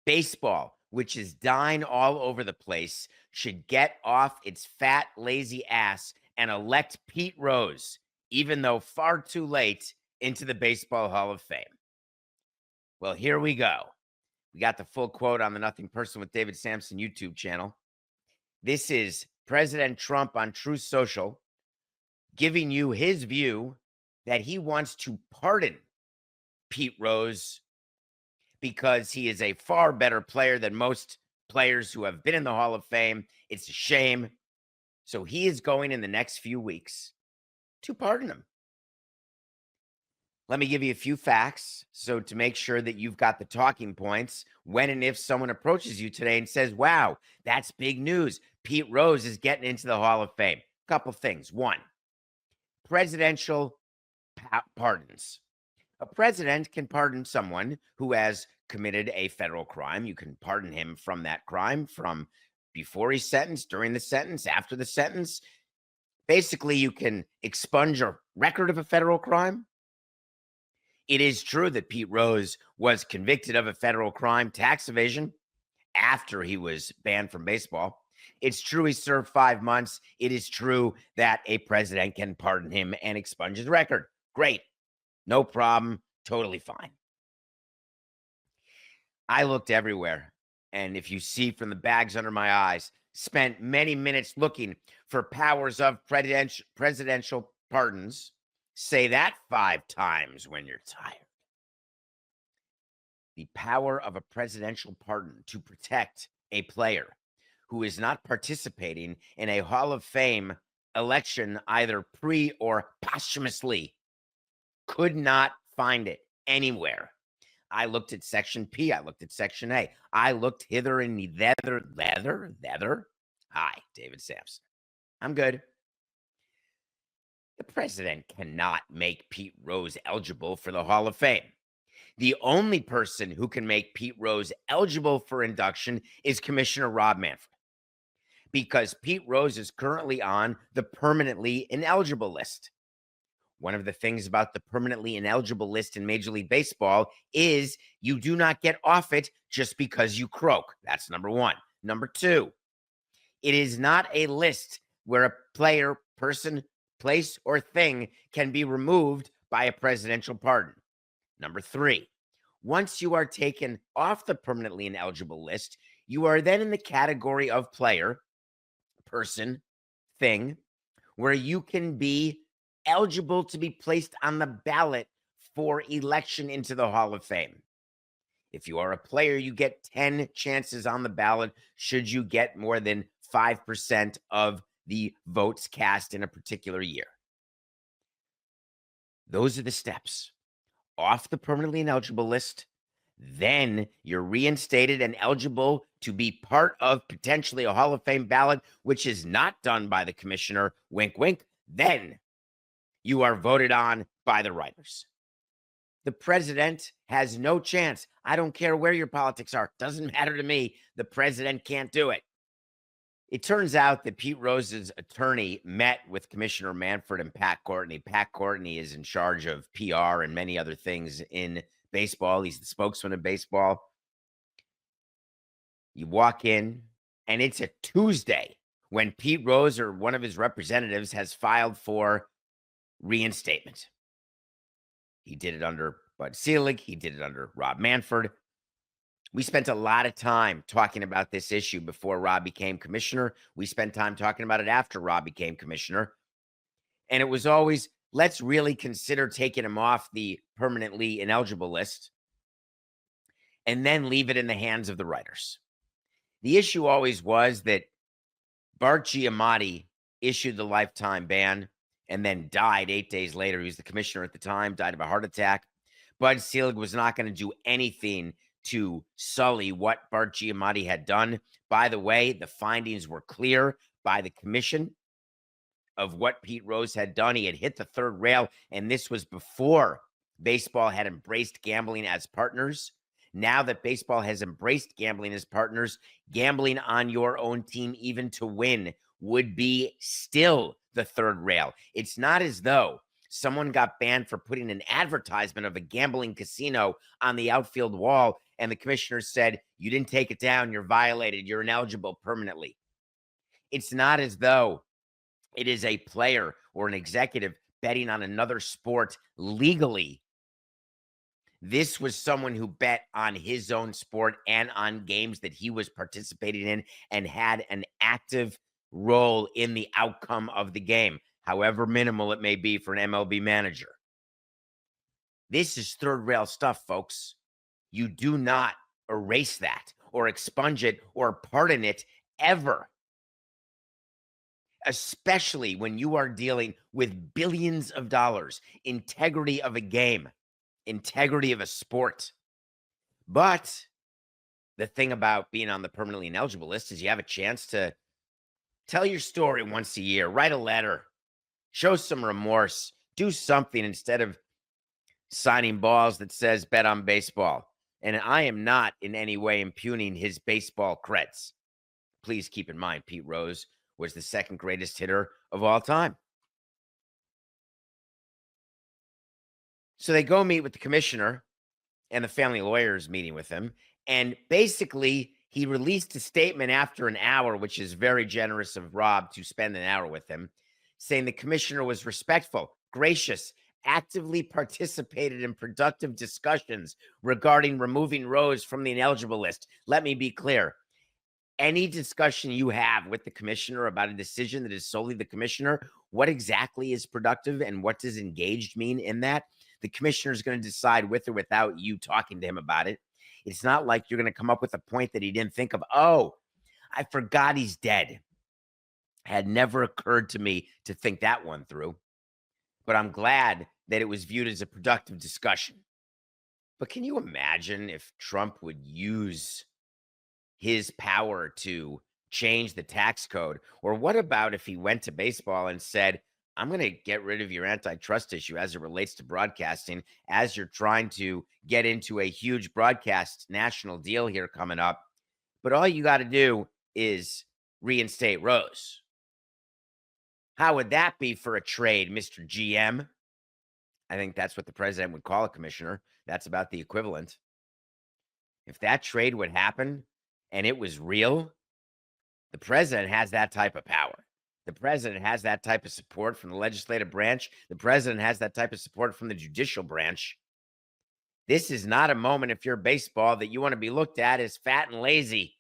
Baseball, which is dying all over the place, should get off its fat, lazy ass and elect Pete Rose, even though far too late, into the Baseball Hall of Fame. Well, here we go. We got the full quote on the Nothing Person with David Samson YouTube channel. This is President Trump on Truth Social giving you his view that he wants to pardon Pete Rose because he is a far better player than most players who have been in the Hall of Fame. It's a shame. So he is going in the next few weeks to pardon him. Let me give you a few facts so to make sure that you've got the talking points when and if someone approaches you today and says, wow, that's big news. Pete Rose is getting into the Hall of Fame. Couple things. One, presidential pardons. A president can pardon someone who has committed a federal crime. You can pardon him from that crime, from before he's sentenced, during the sentence, after the sentence. Basically, you can expunge a record of a federal crime. It is true that Pete Rose was convicted of a federal crime, tax evasion, after he was banned from baseball. It's true he served 5 months. It is true that a president can pardon him and expunge his record. Great. No problem. Totally fine. I looked everywhere, and if you see from the bags under my eyes, spent many minutes looking for powers of presidential pardons. Say that 5 times when you're tired. The power of a presidential pardon to protect a player who is not participating in a Hall of Fame election, either pre or posthumously, could not find it anywhere. I looked at Section P. I looked at Section A. I looked hither and thither. Hi, David Samson. I'm good. The president cannot make Pete Rose eligible for the Hall of Fame. The only person who can make Pete Rose eligible for induction is Commissioner Rob Manfred, because Pete Rose is currently on the permanently ineligible list. One of the things about the permanently ineligible list in Major League Baseball is you do not get off it just because you croak. That's number one. Number two, it is not a list where a player, person, place, or thing can be removed by a presidential pardon. Number three, once you are taken off the permanently ineligible list, you are then in the category of player, person, thing, where you can be eligible to be placed on the ballot for election into the Hall of Fame. If you are a player, you get 10 chances on the ballot should you get more than 5% of the votes cast in a particular year. Those are the steps. Off the permanently ineligible list, then you're reinstated and eligible to be part of potentially a Hall of Fame ballot, which is not done by the commissioner, wink, wink. Then you are voted on by the writers. The president has no chance. I don't care where your politics are. Doesn't matter to me. The president can't do it. It turns out that Pete Rose's attorney met with Commissioner Manfred and Pat Courtney. Pat Courtney is in charge of PR and many other things in baseball. He's the spokesman of baseball. You walk in, and it's a Tuesday when Pete Rose or one of his representatives has filed for reinstatement. He did it under Bud Selig. He did it under Rob Manfred. We spent a lot of time talking about this issue before Rob became commissioner. We spent time talking about it after Rob became commissioner. And it was always, let's really consider taking him off the permanently ineligible list and then leave it in the hands of the writers. The issue always was that Bart Giamatti issued the lifetime ban and then died 8 days later. He was the commissioner at the time, died of a heart attack. Bud Selig was not going to do anything to sully what Bart Giamatti had done. By the way, the findings were clear by the commission of what Pete Rose had done. He had hit the third rail, and this was before baseball had embraced gambling as partners. Now that baseball has embraced gambling as partners, gambling on your own team, even to win, would be still the third rail. It's not as though Someone got banned for putting an advertisement of a gambling casino on the outfield wall, and the commissioner said, "You didn't take it down. You're violated. You're ineligible permanently." It's not as though it is a player or an executive betting on another sport legally. This was someone who bet on his own sport and on games that he was participating in and had an active role in the outcome of the game, however minimal it may be for an MLB manager. This is third rail stuff, folks. You do not erase that or expunge it or pardon it ever, especially when you are dealing with billions of dollars, integrity of a game, integrity of a sport. But the thing about being on the permanently ineligible list is you have a chance to tell your story once a year, write a letter, show some remorse, do something instead of signing balls that says bet on baseball. And I am not in any way impugning his baseball creds. Please keep in mind, Pete Rose was the second greatest hitter of all time. So they go meet with the commissioner, and the family lawyer is meeting with him. And basically, he released a statement after an hour, which is very generous of Rob to spend an hour with him, saying the commissioner was respectful, gracious, actively participated in productive discussions regarding removing Rose from the ineligible list. Let me be clear. Any discussion you have with the commissioner about a decision that is solely the commissioner, what exactly is productive and what does engaged mean in that? The commissioner is going to decide with or without you talking to him about it. It's not like you're going to come up with a point that he didn't think of. Oh, I forgot he's dead. Had never occurred to me to think that one through. But I'm glad that it was viewed as a productive discussion. But can you imagine if Trump would use his power to change the tax code? Or what about if he went to baseball and said, I'm going to get rid of your antitrust issue as it relates to broadcasting, as you're trying to get into a huge broadcast national deal here coming up. But all you got to do is reinstate Rose. How would that be for a trade, Mr. GM? I think that's what the president would call a commissioner. That's about the equivalent. If that trade would happen and it was real, the president has that type of power. The president has that type of support from the legislative branch. The president has that type of support from the judicial branch. This is not a moment, if you're baseball, that you want to be looked at as fat and lazy.